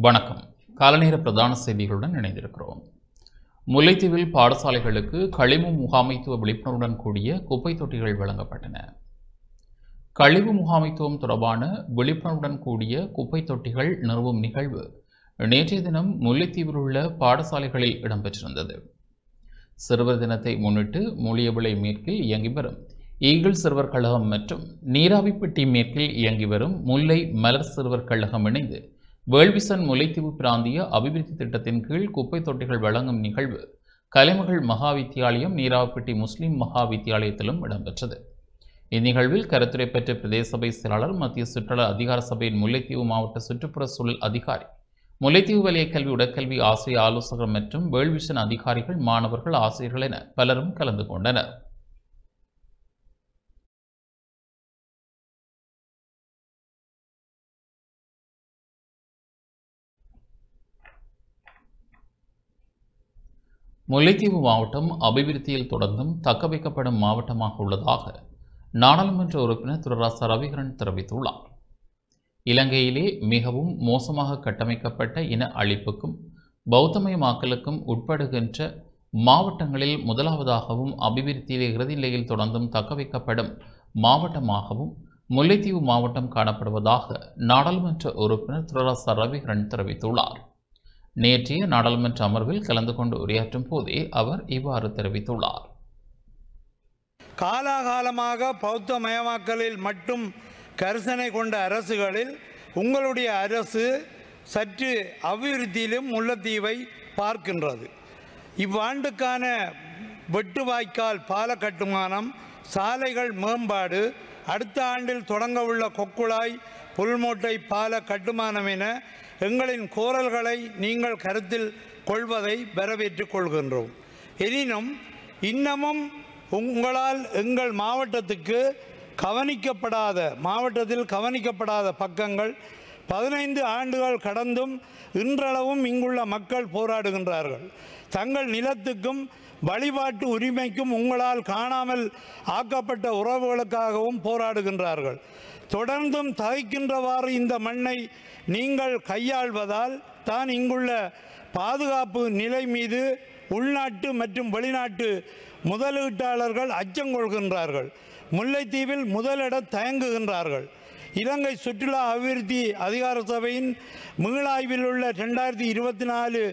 வணக்கம். காலநேர பிரதான செய்திகளுடன் இணைந்திருக்கிறோம். முல்லைத்தீவில் பாடசாலைகளுக்கு கழிவு முகாமைத்துவ விழிப்புணர்வுடன் கூடிய குப்பை தொட்டிகள் வழங்கப்பட்டன. கழிவு முகாமைத்துவம் தொடர்பான விழிப்புணர்வுடன் கூடிய குப்பை தொட்டிகள் நிறுவும் நிகழ்வு நேற்றைய தினம் முல்லைத்தீவில் உள்ள பாடசாலைகளில் இடம்பெற்றிருந்தது. சிறுவர் தினத்தை முன்னிட்டு மூலியவிளை மேற்கில் இயங்கி வரும் ஈகிள் சிறுவர் கழகம் மற்றும் நீராவிப்பட்டி மேற்கில் இயங்கி வரும் முல்லை மலர் சிறுவர் கழகம் இணைந்து வேள்விசன் முல்லைத்தீவு பிராந்திய அபிவிருத்தி திட்டத்தின் கீழ் குப்பை தொட்டிகள் வழங்கும் நிகழ்வு கலைமகள் மகா வித்தியாலயம் நீராவிப்பட்டி முஸ்லிம் மகா வித்தியாலயத்திலும் இடம்பெற்றது. இந்நிகழ்வில் கருத்துரை பெற்ற பிரதேச சபை செயலாளர், மத்திய சுற்றுலா அதிகார சபையின் முல்லைத்தீவு மாவட்ட சுற்றுப்புற சூழல் அதிகாரி, முல்லைத்தீவு வலய கல்வி உடற்கல்வி ஆசிரியர் ஆலோசகர் மற்றும் வேள்விசன் அதிகாரிகள், மாணவர்கள், ஆசிரியர்கள் என பலரும் கலந்து கொண்டனர். முல்லைத்தீவு மாவட்டம் அபிவிருத்தியில் தொடர்ந்தும் தக்கவைக்கப்படும் மாவட்டமாக உள்ளதாக நாடாளுமன்ற உறுப்பினர் துரராசா ரவிகரன் தெரிவித்துள்ளார். இலங்கையிலே மிகவும் மோசமாக கட்டமைக்கப்பட்ட இன அழிப்புக்கும் பௌத்தமயமாக்கலுக்கும் உட்படுகின்ற மாவட்டங்களில் முதலாவதாகவும் அபிவிருத்தியிலே இறுதி நிலையில் தொடர்ந்தும் தக்கவைக்கப்படும் மாவட்டமாகவும் முல்லைத்தீவு மாவட்டம் காணப்படுவதாக நாடாளுமன்ற உறுப்பினர் துரராசா ரவிகரன் தெரிவித்துள்ளார். நேற்றைய நாடாளுமன்ற அமர்வில் கலந்து கொண்டு உரையாற்றும் போதே அவர் இவ்வாறு தெரிவித்துள்ளார். காலாகாலமாக பௌத்தமயமாக்கலில் மட்டும் கரிசனை கொண்ட அரசுகளில் உங்களுடைய அரசு சற்று அபிவிருத்தியிலும் முல்லைத்தீவை பார்க்கின்றது. இவ்வாண்டுக்கான வெட்டுவாய்க்கால் பால கட்டுமானம், சாலைகள் மேம்பாடு, அடுத்த ஆண்டில் தொடங்கவுள்ள கொக்குழாய் புல்மோட்டை பால கட்டுமானம் என எங்களின் கோரல்களை நீங்கள் கருத்தில் கொள்வதை வரவேற்றுக் கொள்கின்றோம். எனினும் இன்னமும் உங்களால் எங்கள் மாவட்டத்தில் கவனிக்கப்படாத பக்கங்கள் 15 ஆண்டுகள் கடந்தும் இன்றளவும் இங்குள்ள மக்கள் போராடுகின்றார்கள். தங்கள் நிலத்துக்கும் வழிபாட்டு உரிமைக்கும் உங்களால் காணாமல் ஆக்கப்பட்ட உறவுகளுக்காகவும் போராடுகின்றார்கள். தொடர்ந்தும் தகைக்கின்றவாறு இந்த மண்ணை நீங்கள் கையாள்வதால் தான் இங்குள்ள பாதுகாப்பு நிலை மீது உள்நாட்டு மற்றும் வெளிநாட்டு முதலீட்டாளர்கள் அச்சம் கொள்கின்றார்கள். முல்லைத்தீவில் முதலிட தயங்குகின்றார்கள். இலங்கை சுற்றுலா அபிவிருத்தி அதிகார சபையின் மீளாய்வில் உள்ள 2024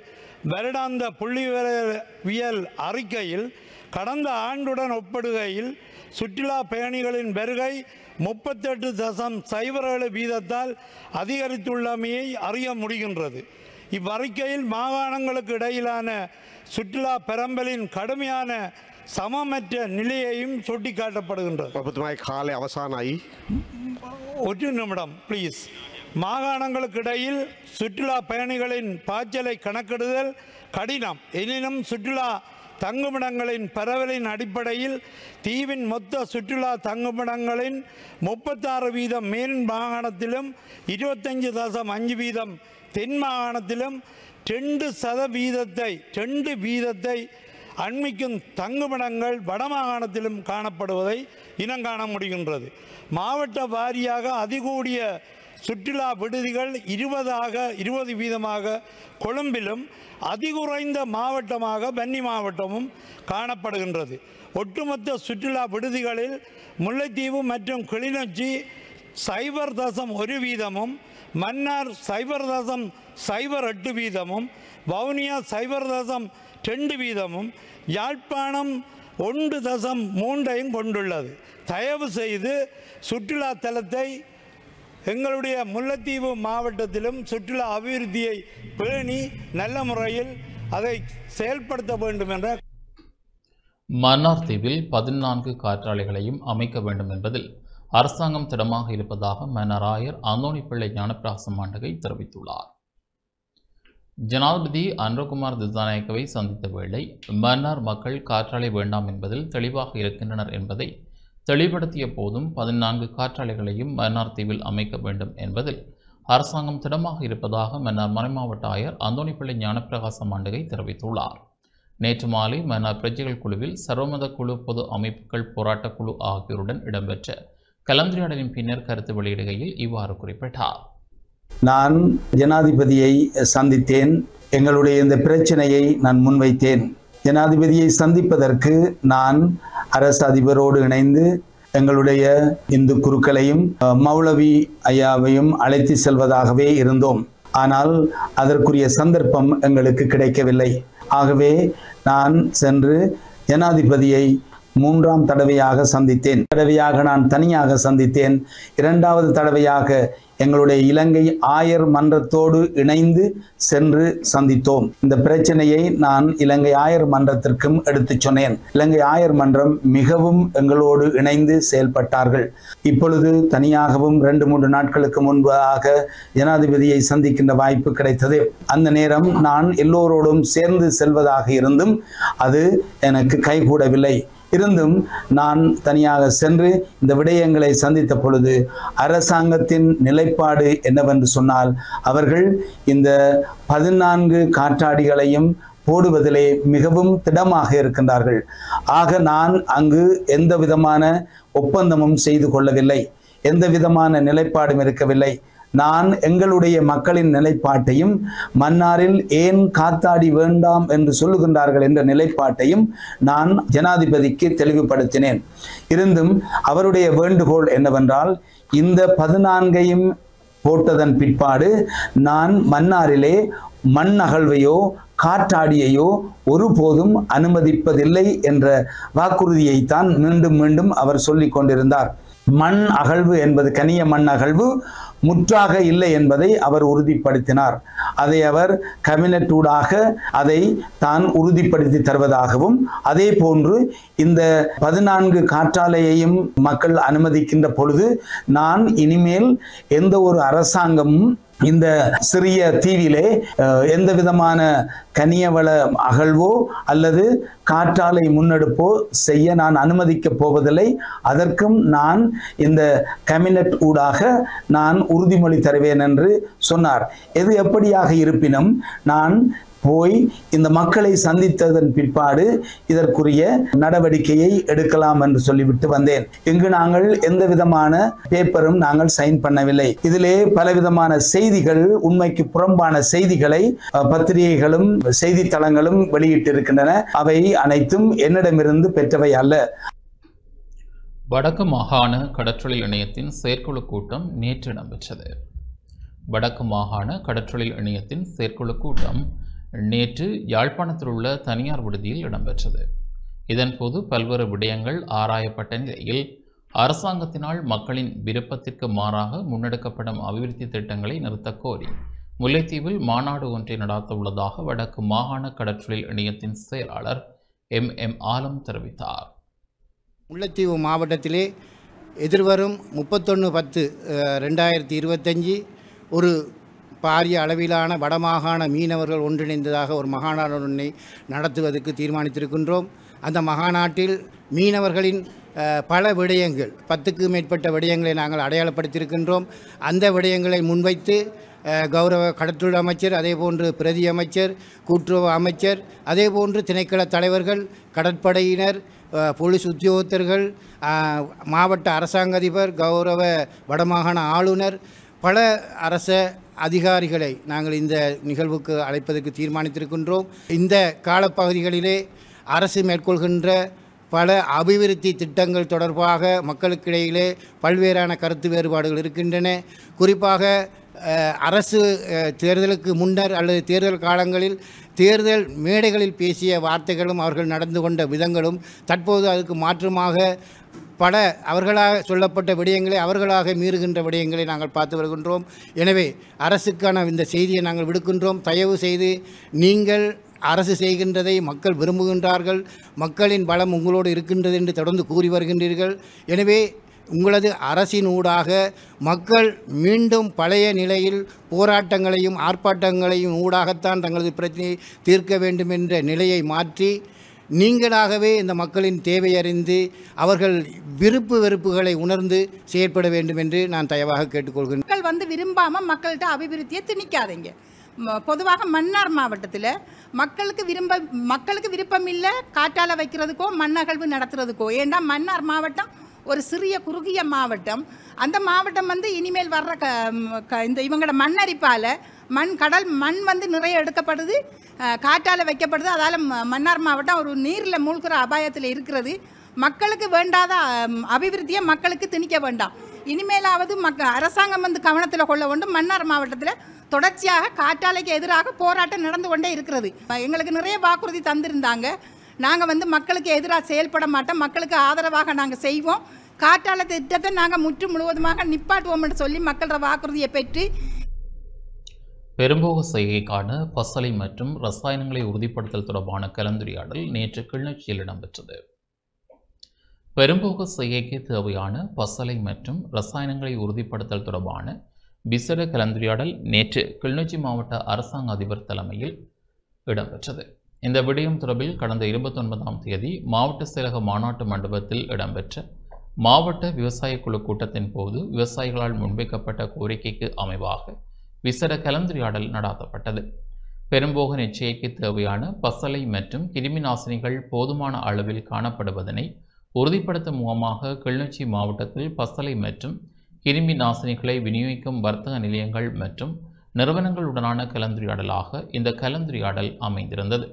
வருடாந்த புள்ளிவியல் அறிக்கையில் கடந்த ஆண்டுடன் ஒப்பிடுகையில் சுற்றுலா பயணிகளின் வருகை 38.07 வீதத்தால் அதிகரித்துள்ளமையை அறிய முடிகின்றது. இவ்வறிக்கையில் மாகாணங்களுக்கு இடையிலான சுற்றுலா பரம்பலின் கடுமையான சமமற்ற நிலையையும் சுட்டிக்காட்டப்படுகின்றது. ஒரு நிமிடம் ப்ளீஸ். மாகாணங்களுக்கு இடையில் சுற்றுலா பயணிகளின் பாய்ச்சலை கணக்கிடுதல் கடினம். எனினும் சுற்றுலா தங்குமிடங்களின் பரவலின் அடிப்படையில் தீவின் மொத்த சுற்றுலா தங்குமிடங்களின் 36% மேல் மாகாணத்திலும் 25.5% தென் மாகாணத்திலும் 2% வீதத்தை அண்மிக்கும் தங்குமிடங்கள் வடமாகாணத்திலும் காணப்படுவதை இனங்காண முடிகின்றது. மாவட்ட வாரியாக அதிகூடிய சுற்றுலா விடுதிகள் 20% கொழும்பிலும், அதிகுறைந்த மாவட்டமாக வன்னி மாவட்டமும் காணப்படுகின்றது. ஒட்டுமொத்த சுற்றுலா விடுதிகளில் முல்லைத்தீவு மற்றும் கிளிநொச்சி 0.1%, மன்னார் 0.08%, வவுனியா 0.2%, யாழ்ப்பாணம் 1.3% கொண்டுள்ளது. தயவு செய்து சுற்றுலா தலத்தை எங்களுடைய முல்லைத்தீவு மாவட்டத்திலும் சுற்றுலா அபிவிருத்தியை பேணி நல்ல முறையில் அதை செயல்படுத்த வேண்டும் என்ற மன்னார் தீவில் 14 காற்றாலைகளையும் அமைக்க வேண்டும் என்பதில் அரசாங்கம் திடமாக இருப்பதாக மன்னார் ஆயர் அந்தோணிப்பிள்ளை ஞானப்பிரகாசம் மாண்டகை தெரிவித்துள்ளார். ஜனாதிபதி அனுரகுமார் திசாநாயக்கவை சந்தித்த வேளை மன்னார் மக்கள் காற்றாலை வேண்டாம் என்பதில் தெளிவாக இருக்கின்றனர் என்பதை தெளிவுபடுத்திய போதும் 14 காற்றாலைகளையும் மன்னார் தீவில் அமைக்க வேண்டும் என்பதில் அரசாங்கம் திடமாக இருப்பதாக மன்னார் மறைமாவட்ட ஆயர் அந்தோணிப்பிள்ளை ஞானப்பிரகாசம் மாண்டகை தெரிவித்துள்ளார். நேற்று மாலை மன்னார் பிரஜைகள் குழுவில் சர்வமத குழு, பொது அமைப்புகள் போராட்டக் குழு ஆகியோருடன் இடம்பெற்ற கலந்துரையாடலின் பின்னர் கருத்து வெளியிடுகையில் இவ்வாறு குறிப்பிட்டார். நான் ஜனாதிபதியை சந்தித்தேன். எங்களுடைய இந்த பிரச்சனையை நான் முன்வைத்தேன். ஜனாதிபதியை சந்திப்பதற்கு நான் அரசு அதிபரோடு இணைந்து எங்களுடைய இந்து குருக்களையும் மௌலவி ஐயாவையும் அழைத்து செல்வதாகவே இருந்தோம். ஆனால் அதற்குரிய சந்தர்ப்பம் எங்களுக்கு கிடைக்கவில்லை. ஆகவே நான் சென்று ஜனாதிபதியை 3ஆம் தடவையாக சந்தித்தேன். தடவையாக நான் தனியாக சந்தித்தேன். 2வது தடவையாக எங்களுடைய இலங்கை ஆயர் மன்றத்தோடு இணைந்து சென்று சந்தித்தோம். இந்த பிரச்சனையை நான் இலங்கை ஆயர் மன்றத்திற்கும் எடுத்துச் சொன்னேன். இலங்கை ஆயர் மன்றம் மிகவும் எங்களோடு இணைந்து செயல்பட்டார்கள். இப்பொழுது தனியாகவும் 2-3 நாட்களுக்கு முன்பாக ஜனாதிபதியை சந்திக்கின்ற வாய்ப்பு கிடைத்தது. அந்த நேரம் நான் எல்லோரோடும் சேர்ந்து செல்வதாக இருந்தும் அது எனக்கு கைகூடவில்லை. இருந்தும் நான் தனியாக சென்று இந்த விடயங்களை சந்தித்த பொழுது அரசாங்கத்தின் நிலைப்பாடு என்னவென்று சொன்னால், அவர்கள் இந்த 14 காற்றாடிகளையும் போடுவதிலே மிகவும் திடமாக இருக்கின்றார்கள். ஆக நான் அங்கு எந்த விதமான ஒப்பந்தமும் செய்து கொள்ளவில்லை, எந்த விதமான நிலைப்பாடும் இருக்கவில்லை. நான் எங்களுடைய மக்களின் நிலைப்பாட்டையும், மன்னாரில் ஏன் காத்தாடி வேண்டாம் என்று சொல்லுகின்றார்கள் என்ற நிலைப்பாட்டையும் நான் ஜனாதிபதிக்கு தெளிவுபடுத்தினேன். இருந்தும் அவருடைய வேண்டுகோள் என்னவென்றால், இந்த 14ஐயும் போட்டதன் பிற்பாடு நான் மன்னாரிலே மண் அகழ்வையோ காற்றாடியையோ ஒருபோதும் அனுமதிப்பதில்லை என்ற வாக்குறுதியைத்தான் மீண்டும் மீண்டும் அவர் சொல்லிக் கொண்டிருந்தார். மண் அகழ்வு என்பது, கனிய மண் அகழ்வு முற்றாக இல்லை என்பதை அவர் உறுதிப்படுத்தினார். அதை அவர் கேபினட் ஊடாக அதை தான் உறுதிப்படுத்தி தருவதாகவும், அதே போன்று இந்த 14 காற்றாலையையும் மக்கள் அனுமதிக்கின்ற பொழுது நான் இனிமேல் எந்த ஒரு அரசாங்கமும் இந்த சிறிய தீவிலே எந்த விதமான கனியவள அகழ்வோ அல்லது காற்றாலை முன்னெடுப்போ செய்ய நான் அனுமதிக்கப் போவதில்லை. அதற்கும் நான் இந்த கேபினட் ஊடாக நான் உறுதிமொழி தருவேன் என்று சொன்னார். எது எப்படியாக இருப்பினும் நான் போய் இந்த மக்களை சந்தித்ததன் பிற்பாடு இதற்குரிய நடவடிக்கையை எடுக்கலாம் என்று சொல்லிவிட்டு வந்தேன். இங்கு நாங்கள் எந்த விதமான பேப்பரும் நாங்கள் சைன் பண்ணவில்லை. இதிலே பலவிதமான செய்திகள், உண்மைக்கு புறம்பான செய்திகளை பத்திரிகைகளும் செய்தித்தளங்களும் வெளியிட்டிருக்கின்றன. அவை அனைத்தும் என்னிடமிருந்து பெற்றவை அல்ல. வடக்கு மாகாண கடற்றொழில் இணையத்தின் செயற்குழு கூட்டம் நேற்று இடம்பெற்றது. வடக்கு மாகாண கடற்றொழில் இணையத்தின் செயற்குழு கூட்டம் நேற்று யாழ்ப்பாணத்தில் உள்ள தனியார் விடுதியில் இடம்பெற்றது. இதன்போது பல்வேறு விடயங்கள் ஆராயப்பட்ட நிலையில் அரசாங்கத்தினால் மக்களின் விருப்பத்திற்கு மாறாக முன்னெடுக்கப்படும் அபிவிருத்தி திட்டங்களை நிறுத்தக் கோரி முல்லைத்தீவில் மாநாடு ஒன்றை நடத்த உள்ளதாக வடக்கு மாகாண கடற்றொழில் இணையத்தின் செயலாளர் MM ஆலம் தெரிவித்தார். முல்லைத்தீவு மாவட்டத்திலே எதிர்வரும் 31/10/2025 ஒரு பாரிய அளவிலான வடமாகாண மீனவர்கள் ஒன்றிணைந்ததாக ஒரு மகாநாடு நடத்துவதற்கு தீர்மானித்திருக்கின்றோம். அந்த மகாநாட்டில் மீனவர்களின் பல விடயங்கள், 10க்கும் மேற்பட்ட விடயங்களை நாங்கள் அடையாளப்படுத்தியிருக்கின்றோம். அந்த விடயங்களை முன்வைத்து கௌரவ கடற்றொழில் அமைச்சர், அதேபோன்று பிரதி அமைச்சர், கூட்டுறவு அமைச்சர், அதேபோன்று திணைக்கள தலைவர்கள், கடற்படையினர், போலீஸ் உத்தியோகத்தர்கள், மாவட்ட அரசாங்க அதிபர், கௌரவ வடமாகாண ஆளுநர், பல அரச அதிகாரிகளை நாங்கள் இந்த நிகழ்வுக்கு அழைப்பதற்கு தீர்மானித்திருக்கின்றோம். இந்த காலப்பகுதிகளிலே அரசு மேற்கொள்கின்ற பல அபிவிருத்தி திட்டங்கள் தொடர்பாக மக்களுக்கிடையிலே பல்வேறான கருத்து வேறுபாடுகள் இருக்கின்றன. குறிப்பாக அரசு தேர்தலுக்கு முன்னர் அல்லது தேர்தல் காலங்களில் தேர்தல் மேடைகளில் பேசிய வார்த்தைகளும் அவர்கள் நடந்து கொண்ட விதங்களும் தற்போது அதுக்கு மாற்றமாக பல அவர்களாக சொல்லப்பட்ட விடயங்களை அவர்களாக மீறுகின்ற விடயங்களை நாங்கள் பார்த்து வருகின்றோம். எனவே அரசுக்கான இந்த செய்தியை நாங்கள் விடுக்கின்றோம். தயவு செய்து நீங்கள் அரசு செய்கின்றதை மக்கள் விரும்புகின்றார்கள், மக்களின் பலம் உங்களோடு இருக்கின்றது என்று தொடர்ந்து கூறி வருகின்றீர்கள். எனவே உங்களது அரசின் ஊடாக மக்கள் மீண்டும் பழைய நிலையில் போராட்டங்களையும் ஆர்ப்பாட்டங்களையும் ஊடாகத்தான் தங்களது பிரச்சனையை தீர்க்க வேண்டும் என்ற நிலையை மாற்றி நீங்களாகவே இந்த மக்களின் தேவை அறிந்து அவர்கள் விருப்பு வெறுப்புகளை உணர்ந்து செயற்பட வேண்டும் என்று நான் தயவாக கேட்டுக்கொள்கிறேன். மக்கள் விரும்பாமல் மக்கள்கிட்ட அபிவிருத்தியை திணிக்காதீங்க. பொதுவாக மன்னார் மாவட்டத்தில் மக்களுக்கு விருப்பம் இல்லை காற்றாலை வைக்கிறதுக்கோ மண்ணகழ்வு நடத்துறதுக்கோ. ஏன்னா மன்னார் மாவட்டம் ஒரு சிறிய குறுகிய மாவட்டம். அந்த மாவட்டம் வந்து இனிமேல் வர்ற இந்த இவங்களோட மண்ணரிப்பால் கடல் மண் வந்து நிறைய எடுக்கப்படுது, காற்றால் வைக்கப்படுது. அதால் மன்னார் மாவட்டம் ஒரு நீரில் மூழ்கிற அபாயத்தில் இருக்கிறது. மக்களுக்கு வேண்டாத அபிவிருத்தியை மக்களுக்கு திணிக்க வேண்டாம். இனிமேலாவது அரசாங்கம் வந்து கவனத்தில் கொள்ள வேண்டும். மன்னார் மாவட்டத்தில் தொடர்ச்சியாக காற்றாலைக்கு எதிராக போராட்டம் நடந்து கொண்டே இருக்கிறது. எங்களுக்கு நிறைய வாக்குறுதி தந்திருந்தாங்க. நாங்கள் வந்து மக்களுக்கு எதிராக செயல்பட மாட்டோம், மக்களுக்கு ஆதரவாக நாங்கள் செய்வோம். காற்றாலை திட்டத்தை நாங்கள் முழுவதுமாக நிப்பாட்டுவோம் என்று சொல்லி மக்களோட வாக்குறுதியை பெற்று பெரும்போக செய்கைக்கான பசலை மற்றும் ரசாயனங்களை உறுதிப்படுத்தல் தொடர்பான கலந்துரையாடல் நேற்று கிளிநொச்சியில் இடம்பெற்றது. பெரும்போக செய்கைக்கு தேவையான பசலை மற்றும் ரசாயனங்களை உறுதிப்படுத்தல் தொடர்பான விசேட கலந்துரையாடல் நேற்று கிளிநொச்சி மாவட்ட அரசாங்க அதிபர் தலைமையில் இடம்பெற்றது. இந்த விடயம் தொடர்பில் கடந்த 29ஆம் தேதி மாவட்ட செயலக மாநாட்டு மண்டபத்தில் இடம்பெற்ற மாவட்ட விவசாய குழு கூட்டத்தின் போது விவசாயிகளால் முன்வைக்கப்பட்ட கோரிக்கைக்கு அமைவாக விசேட கலந்துரையாடல் நடாத்தப்பட்டது. பெரும்போக நிச்சயக்கு தேவையான பசலை மற்றும் கிருமி நாசினிகள் போதுமான அளவில் காணப்படுவதனை உறுதிப்படுத்தும் முகமாக கிளிநொச்சி மாவட்டத்தில் பசலை மற்றும் கிருமி நாசினிகளை விநியோகிக்கும் வர்த்தக நிலையங்கள் மற்றும் நிறுவனங்களுடனான கலந்துரையாடலாக இந்த கலந்துரையாடல் அமைந்திருந்தது.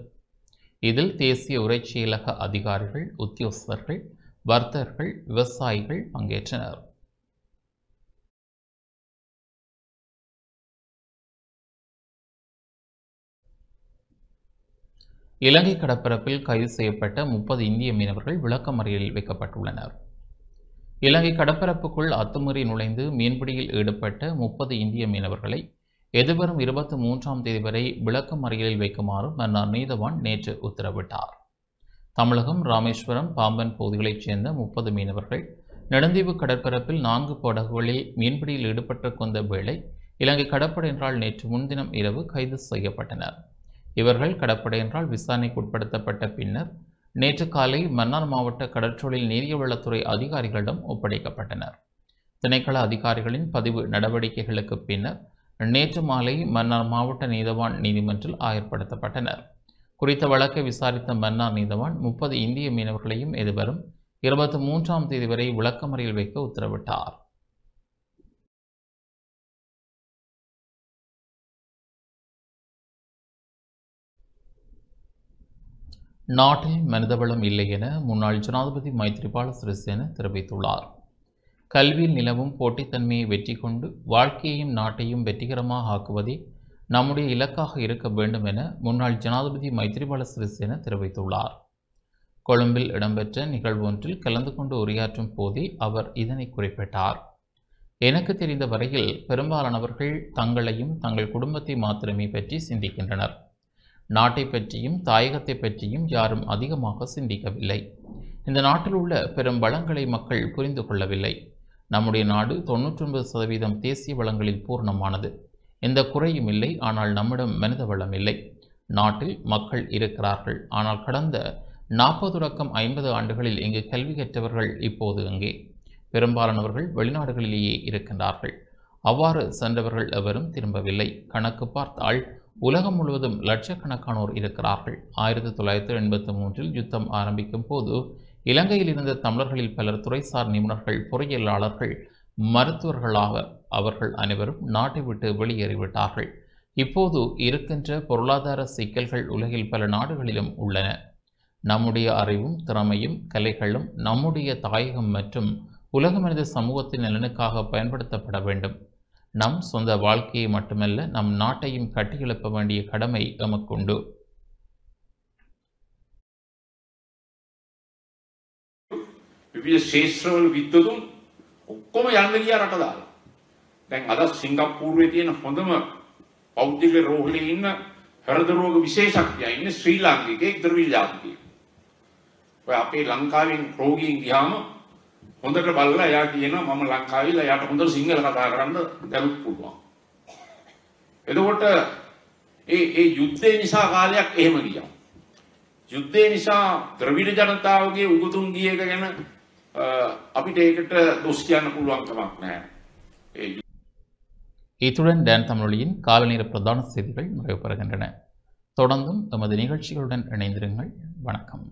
இதில் தேசிய உரைச்செயலக அதிகாரிகள், உத்தியோகஸ்தர்கள், வர்த்தகர்கள், விவசாயிகள் பங்கேற்றனர். இலங்கை கடற்பரப்பில் கைது செய்யப்பட்ட 30 இந்திய மீனவர்கள் விளக்கமறியலில் வைக்கப்பட்டுள்ளனர். இலங்கை கடற்பரப்புக்குள் அத்துமீறி நுழைந்து மீன்பிடியில் ஈடுபட்ட 30 இந்திய மீனவர்களை எதிர்வரும் 23ஆம் தேதி வரை விளக்கமறியலில் வைக்குமாறு மன்னார் நீதவான் நேற்று உத்தரவிட்டார். தமிழகம், ராமேஸ்வரம், பாம்பன் பகுதிகளைச் சேர்ந்த 30 மீனவர்கள் நெடுந்தீவு கடற்பரப்பில் 4 படகுகளில் மீன்பிடியில் ஈடுபட்டிருந்த வேளை இலங்கை கடற்படையினரால் நேற்று முன்தினம் இரவு கைது செய்யப்பட்டனர். இவர்கள் கடற்படையினரால் விசாரணைக்கு உட்படுத்தப்பட்ட பின்னர் நேற்று காலை மன்னார் மாவட்ட கடற்றொழில் நீரியவளத்துறை அதிகாரிகளிடம் ஒப்படைக்கப்பட்டனர். திணைக்கள அதிகாரிகளின் பதிவு நடவடிக்கைகளுக்கு பின்னர் நேற்று மாலை மன்னார் மாவட்ட நீதவான் நீதிமன்றில் ஆயர்படுத்தப்பட்டனர். குறித்த வழக்கை விசாரித்த மன்னார் நீதவான் 30 இந்திய மீனவர்களையும் எதிர்வரும் 23ஆம் தேதி வரை விளக்கமறியல் வைக்க உத்தரவிட்டார். நாட்டில் மனிதவளம் இல்லை என முன்னாள் ஜனாதிபதி மைத்ரிபால சிறிசேன தெரிவித்துள்ளார். கல்வியில் நிலவும் போட்டித்தன்மையை வெற்றி கொண்டு வாழ்க்கையையும் நாட்டையும் வெற்றிகரமாக ஆக்குவதே நம்முடைய இலக்காக இருக்க வேண்டும் என முன்னாள் ஜனாதிபதி மைத்ரிபால சிறிசேன தெரிவித்துள்ளார். கொழும்பில் இடம்பெற்ற நிகழ்வு ஒன்றில் கலந்து கொண்டு உரையாற்றும் போதே அவர் இதனை குறிப்பிட்டார். எனக்கு தெரிந்த வரையில் பெரும்பாலானவர்கள் தங்களையும் தங்கள் குடும்பத்தை மாத்திரமே பற்றி சிந்திக்கின்றனர். நாட்டை பற்றியும் தாயகத்தை பற்றியும் யாரும் அதிகமாக சிந்திக்கவில்லை. இந்த நாட்டில் உள்ள பெரும் வளங்களை மக்கள் புரிந்து கொள்ளவில்லை. நம்முடைய நாடு 99% தேசிய வளங்களில் பூர்ணமானது. எந்த குறையும் இல்லை. ஆனால் நம்மிடம் மனித வளம் இல்லை. நாட்டில் மக்கள் இருக்கிறார்கள். ஆனால் கடந்த 40 தொடக்கம் 50 ஆண்டுகளில் இங்கு கல்வி கற்றவர்கள் இப்போது எங்கே? பெரும்பாலானவர்கள் வெளிநாடுகளிலேயே இருக்கின்றார்கள். அவ்வாறு சென்றவர்கள் எவரும் திரும்பவில்லை. கணக்கு பார்த்தால் உலகம் முழுவதும் லட்சக்கணக்கானோர் இருக்கிறார்கள். 1983இல் யுத்தம் ஆரம்பிக்கும் போது இலங்கையில் இருந்த தமிழர்களில் பலர் துறைசார் நிபுணர்கள், பொறியியலாளர்கள், மருத்துவர்களாக அவர்கள் அனைவரும் நாட்டை விட்டு வெளியேறிவிட்டார்கள். இப்போது இருக்கின்ற பொருளாதார சிக்கல்கள் உலகில் பல நாடுகளிலும் உள்ளன. நம்முடைய அறிவும் திறமையும் கலைகளும் நம்முடைய தாயகம் மற்றும் உலக மனித சமூகத்தின் நலனுக்காக பயன்படுத்தப்பட வேண்டும். நம் சொந்த வாழ்க்கையை மட்டுமல்ல, நம் நாட்டையும் கட்டியெழுப்ப வேண்டிய கடமை எமக்குண்டு. විවිධ ශේෂ්ත්‍රවල විද්වතුන් ඔක්කොම යන්න ගියා රට දාලා. දැන් අද සිංගප්පූරුවේ තියෙන හොඳම පෞද්ගලික රෝහලේ ඉන්න හෘද රෝග විශේෂඥයා ඉන්නේ ශ්‍රී ලාංකිකයෙක් ද්‍රවිඩ ජාතිකයෙක්. ඔය අපේ ලංකාවෙන් රෝගීන් ගියාම හොඳට බලලා එයා කියනවා මම ලංකාවේලා එයාට හොඳට සිංහල කතා කරන්න දැනුත් පුළුවන්. එතකොට ඒ යුද්ධේ නිසා කාලයක් එහෙම ගියා. යුද්ධේ නිසා ද්‍රවිඩ ජනතාවගේ උගතුන් ගිය එක ගැන අපිට ඒකට දොස් කියන්න පුළුවන් කමක් නැහැ. இத்துடன் டான் தமிழொலியின் காலநேர பிரதான செய்திகள் நிறைவு பெறுகின்றன. தொடர்ந்தும் எமது நிகழ்ச்சிகளுடன் இணைந்திருங்கள். வணக்கம்.